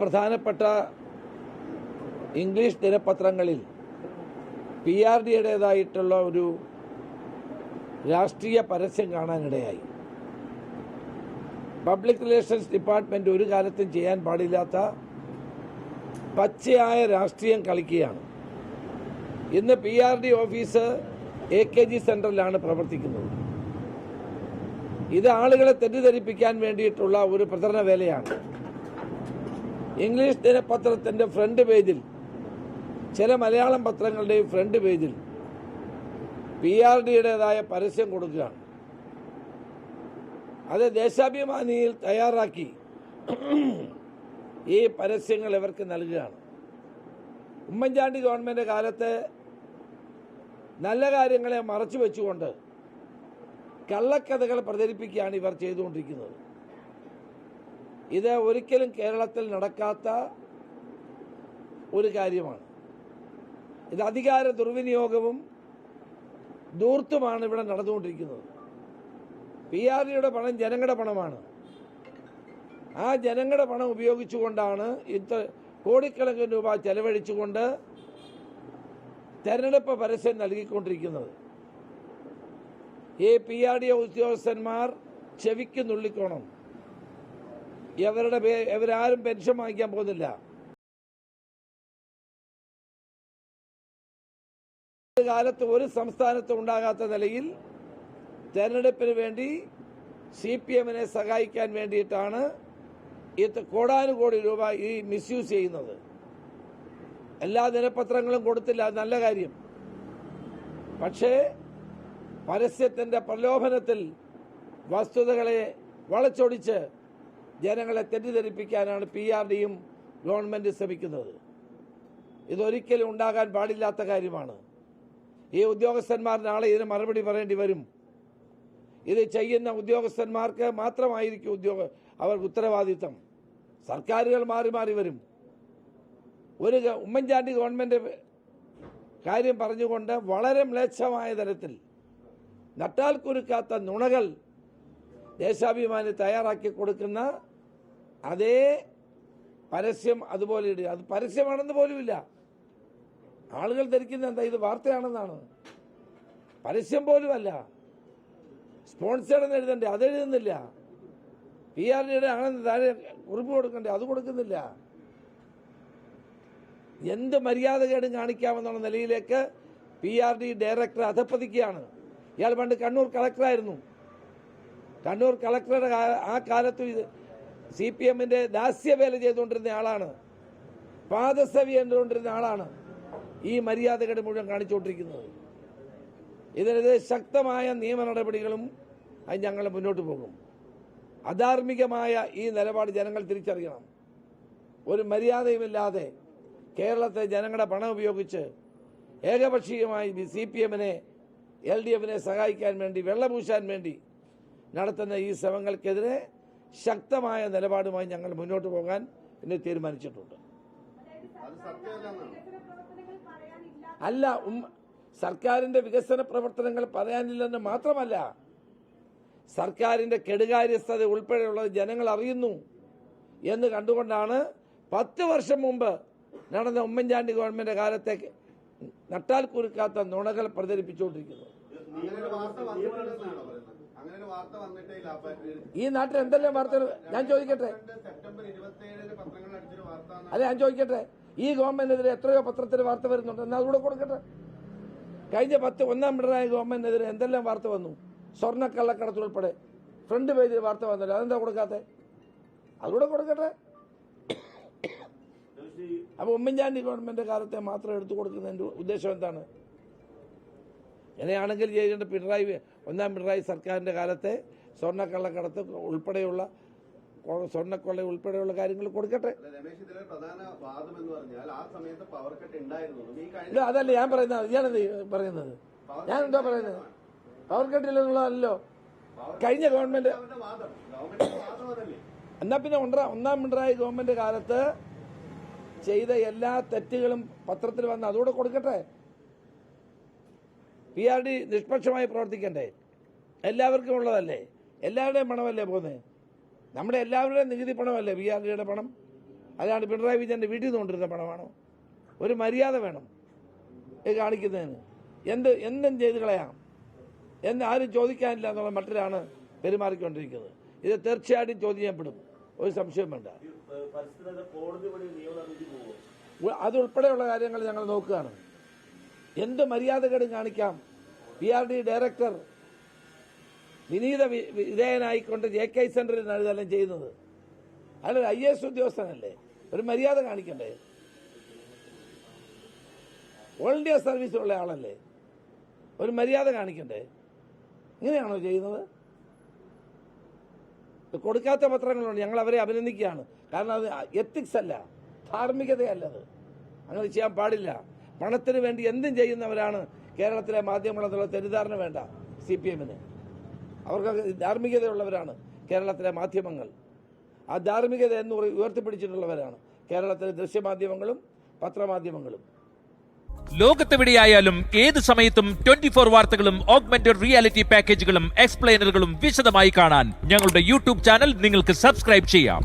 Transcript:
പ്രധാനപ്പെട്ട ഇംഗ്ലീഷ് ദിനപത്രങ്ങളിൽ PRDയുടേതായിട്ടുള്ള ഒരു രാഷ്ട്രീയ പരസ്യം കാണാനിടയായി. പബ്ലിക് റിലേഷൻസ് ഡിപ്പാർട്ട്മെന്റ് ഒരു കാലത്തും ചെയ്യാൻ പാടില്ലാത്ത പച്ചയായ രാഷ്ട്രീയം കളിക്കുകയാണ്. ഇന്ന് PRD ഓഫീസ് AKG സെന്ററിലാണ് പ്രവർത്തിക്കുന്നത്. ഇത് ആളുകളെ തെറ്റിദ്ധരിപ്പിക്കാൻ വേണ്ടിയിട്ടുള്ള ഒരു പ്രചരണ വേലയാണ്. ഇംഗ്ലീഷ് ദിനപത്രത്തിന്റെ ഫ്രണ്ട് പേജിൽ, ചില മലയാളം പത്രങ്ങളുടെയും ഫ്രണ്ട് പേജിൽ PRDയുടേതായ പരസ്യം കൊടുക്കുകയാണ്. അത് ദേശാഭിമാനിയിൽ തയ്യാറാക്കി ഈ പരസ്യങ്ങൾ ഇവർക്ക് നൽകുകയാണ്. ഉമ്മൻചാണ്ടി ഗവൺമെന്റ് കാലത്ത് നല്ല കാര്യങ്ങളെ മറച്ചു വെച്ചുകൊണ്ട് കള്ളക്കഥകൾ പ്രചരിപ്പിക്കുകയാണ് ഇവർ ചെയ്തുകൊണ്ടിരിക്കുന്നത്. ഇത് ഒരിക്കലും കേരളത്തിൽ നടക്കാത്ത ഒരു കാര്യമാണ്. ഇത് അധികാര ദുർവിനിയോഗവും ധൂർത്തുമാണ് ഇവിടെ നടന്നുകൊണ്ടിരിക്കുന്നത്. PRDയുടെ പണം ജനങ്ങളുടെ പണമാണ്. ആ ജനങ്ങളുടെ പണം ഉപയോഗിച്ചുകൊണ്ടാണ് ഇത്ര കോടിക്കണക്കിന് രൂപ ചെലവഴിച്ചുകൊണ്ട് തെരഞ്ഞെടുപ്പ് പരസ്യം നൽകിക്കൊണ്ടിരിക്കുന്നത്. ഈ PRD ഉദ്യോഗസ്ഥന്മാർ ചെവിക്ക് നുള്ളിക്കോണം. ഇവരാരും പെൻഷൻ വാങ്ങിക്കാൻ പോകുന്നില്ല. കാലത്ത് ഒരു സംസ്ഥാനത്തും ഉണ്ടാകാത്ത നിലയിൽ തെരഞ്ഞെടുപ്പിന് വേണ്ടി CPMനെ സഹായിക്കാൻ വേണ്ടിയിട്ടാണ് കോടാനുകോടി രൂപ ഈ മിസ്യൂസ് ചെയ്യുന്നത്. എല്ലാ ദിനപത്രങ്ങളും കൊടുത്തില്ല, അത് നല്ല കാര്യം. പക്ഷേ പരസ്യത്തിന്റെ പ്രലോഭനത്തിൽ വസ്തുതകളെ വളച്ചൊടിച്ച് ജനങ്ങളെ തെറ്റിദ്ധരിപ്പിക്കാനാണ് PRDയും ഗവൺമെന്റ് ശ്രമിക്കുന്നത്. ഇതൊരിക്കലും ഉണ്ടാകാൻ പാടില്ലാത്ത കാര്യമാണ്. ഈ ഉദ്യോഗസ്ഥന്മാർ നാളെ ഇതിന് മറുപടി പറയേണ്ടി വരും. ഇത് ചെയ്യുന്ന ഉദ്യോഗസ്ഥന്മാർക്ക് മാത്രമായിരിക്കും അവർക്ക് ഉത്തരവാദിത്തം. സർക്കാരുകൾ മാറി മാറി വരും. ഒരു ഉമ്മൻചാണ്ടി ഗവൺമെന്റ് കാര്യം പറഞ്ഞുകൊണ്ട് വളരെ മ്ലേച്ഛമായ തരത്തിൽ നട്ടാൽ കുരുക്കാത്ത നുണകൾ ദേശാഭിമാനി തയ്യാറാക്കി കൊടുക്കുന്ന അതേ പരസ്യം അതുപോലെ ഇടുക. അത് പരസ്യമാണെന്ന് പോലുമില്ല. ആളുകൾ ധരിക്കുന്ന എന്താ ഇത് വാർത്തയാണെന്നാണ്. പരസ്യം പോലുമല്ല. സ്പോൺസേഡ് എന്ന് എഴുതണ്ടേ, അതെഴുതുന്നില്ല. PRDയുടെ ആണെന്ന് താഴെ കുറിപ്പ് കൊടുക്കണ്ടേ, അത് കൊടുക്കുന്നില്ല. എന്ത് മര്യാദകേടും കാണിക്കാമെന്നുള്ള നിലയിലേക്ക് PRD ഡയറക്ടർ അധപ്പതിക്കുകയാണ്. ഇയാൾ പണ്ട് കണ്ണൂർ കളക്ടറായിരുന്നു. കണ്ണൂർ കളക്ടറുടെ ആ കാലത്തും ഇത് CPMന്റെ ദാസ്യവേല ചെയ്തുകൊണ്ടിരുന്ന ആളാണ്. പാദസവി എന്തുകൊണ്ടിരുന്ന ആളാണ് ഈ മര്യാദകേട് മുഴുവൻ കാണിച്ചുകൊണ്ടിരിക്കുന്നത്. ഇതിനെതിരെ ശക്തമായ നിയമ നടപടികളും അത് ഞങ്ങൾ മുന്നോട്ട് പോകും. അധാർമികമായ ഈ നിലപാട് ജനങ്ങൾ തിരിച്ചറിയണം. ഒരു മര്യാദയുമില്ലാതെ കേരളത്തെ ജനങ്ങളുടെ പണം ഉപയോഗിച്ച് ഏകപക്ഷീയമായി CPMനെ LDFനെ സഹായിക്കാൻ വേണ്ടി, വെള്ളപൂശാൻ വേണ്ടി നടത്തുന്ന ഈ ശ്രമങ്ങൾക്കെതിരെ ശക്തമായ നിലപാടുമായി ഞങ്ങൾ മുന്നോട്ട് പോകാൻ ഇന്ന് തീരുമാനിച്ചിട്ടുണ്ട്. അല്ല, സർക്കാരിന്റെ വികസന പ്രവർത്തനങ്ങൾ പറയാനില്ലെന്ന് മാത്രമല്ല, സർക്കാരിന്റെ കെടുകാര്യസ്ഥത ഉൾപ്പെടെയുള്ളത് ജനങ്ങൾ അറിയുന്നു എന്ന് കണ്ടുകൊണ്ടാണ് 10 വർഷം മുമ്പ് നടന്ന ഉമ്മൻചാണ്ടി ഗവൺമെന്റ് കാലത്തെ നട്ടാൽ കുരുക്കാത്ത നുണകൾ പ്രചരിപ്പിച്ചുകൊണ്ടിരിക്കുന്നത്. ഈ നാട്ടിൽ എന്തെല്ലാം വാർത്തകൾ ഞാൻ ചോദിക്കട്ടെ, അല്ല ഞാൻ ചോദിക്കട്ടെ, ഈ ഗവൺമെന്റിനെതിരെ എത്രയോ പത്രത്തിൽ വാർത്ത വരുന്നുണ്ട്, എന്നാൽ അതുകൂടെ കൊടുക്കട്ടെ. കഴിഞ്ഞ 1 പിണറായി ഗവൺമെന്റിനെതിരെ എന്തെല്ലാം വാർത്ത വന്നു? സ്വർണ്ണക്കള്ളക്കടത്തുൾപ്പെടെ ഫ്രണ്ട് പേജിൽ വാർത്ത വന്നല്ലോ, അതെന്താ കൊടുക്കാത്തെ? അതുകൂടെ കൊടുക്കട്ടെ. അപ്പൊ ഉമ്മൻചാണ്ടി ഗവൺമെന്റ് കാലത്തെ മാത്രം എടുത്തു കൊടുക്കുന്നതിന്റെ ഉദ്ദേശം എന്താണ്? അങ്ങനെയാണെങ്കിൽ ചെയ്യേണ്ട 1 പിണറായി സർക്കാരിന്റെ കാലത്തെ സ്വർണ്ണക്കള്ളക്കടത്ത് ഉൾപ്പെടെയുള്ള സ്വർണ്ണക്കൊള്ള ഉൾപ്പെടെയുള്ള കാര്യങ്ങൾ കൊടുക്കട്ടെ. അതല്ല ഞാൻ പറയുന്നത്. ഇയാളെന്ത് പറയുന്നത്? ഞാൻ എന്താ പറയുന്നത്? പവർ കട്ടില്ലെന്നുള്ളതല്ലോ കഴിഞ്ഞ ഗവൺമെന്റ്. എന്നാ പിന്നെ 1 പിണറായി ഗവൺമെന്റ് കാലത്ത് ചെയ്ത എല്ലാ തെറ്റുകളും പത്രത്തിൽ വന്ന് അതുകൂടെ കൊടുക്കട്ടെ. PRD നിഷ്പക്ഷമായി പ്രവർത്തിക്കണ്ടേ? എല്ലാവർക്കും ഉള്ളതല്ലേ? എല്ലാവരുടെയും പണമല്ലേ പോകുന്നത്? നമ്മുടെ എല്ലാവരുടെയും നികുതി പണമല്ലേ PRDയുടെ പണം? അതാണ് പിണറായി വിജയൻ്റെ വീട്ടിൽ നിന്ന് കൊണ്ടിരുന്ന പണമാണോ? ഒരു മര്യാദ വേണം ഇത് കാണിക്കുന്നതിന്. എന്തും ചെയ്ത് കളയാം എന്ന് ആരും ചോദിക്കാനില്ല എന്നുള്ള മട്ടിലാണ് പെരുമാറിക്കൊണ്ടിരിക്കുന്നത്. ഇത് തീർച്ചയായിട്ടും ചോദ്യം ചെയ്യപ്പെടും, ഒരു സംശയം വേണ്ട. അതുൾപ്പെടെയുള്ള കാര്യങ്ങൾ ഞങ്ങൾ നോക്കുകയാണ്. എന്ത് മര്യാദകേടും കാണിക്കാം. PRD ഡയറക്ടർ വിനീത വിധേയനായിക്കൊണ്ട് JK സെന്ററിൽ ഇതെല്ലാം ചെയ്യുന്നത്. അയാളൊരു IAS ഉദ്യോഗസ്ഥനല്ലേ, ഒരു മര്യാദ കാണിക്കണ്ടേ? ഓൾ ഇന്ത്യ സർവീസിലുള്ള ആളല്ലേ, ഒരു മര്യാദ കാണിക്കണ്ടേ? ഇങ്ങനെയാണോ ചെയ്യുന്നത്? കൊടുക്കാത്ത പത്രങ്ങളുണ്ട്, ഞങ്ങൾ അവരെ അഭിനന്ദിക്കുകയാണ്. കാരണം അത് എത്തിക്സ് അല്ല, ധാർമ്മികതയല്ലത്. അങ്ങനെ ചെയ്യാൻ പാടില്ല. പണത്തിന് വേണ്ടി എന്തും ചെയ്യുന്നവരാണ് കേരളത്തിലെ മാധ്യമങ്ങളെന്നുള്ള തെറ്റിദ്ധാരണ വേണ്ട. CPM-ന് അവർക്ക് ധാർമ്മികതയുള്ളവരാണ് കേരളത്തിലെ മാധ്യമങ്ങൾ. ആ ധാർമ്മികത എന്ന് ഉയർത്തിപ്പിടിച്ചിട്ടുള്ളവരാണ് കേരളത്തിലെ ദൃശ്യമാധ്യമങ്ങളും പത്രമാധ്യമങ്ങളും. ലോകത്തെവിടെയായാലും ഏത് സമയത്തും 24 വാർത്തകളും ഓഗ്മെന്റഡ് റിയാലിറ്റി പാക്കേജുകളും എക്സ്പ്ലെയിനറുകളും വിശദമായി കാണാൻ ഞങ്ങളുടെ YouTube ചാനൽ നിങ്ങൾക്ക് സബ്സ്ക്രൈബ് ചെയ്യാം.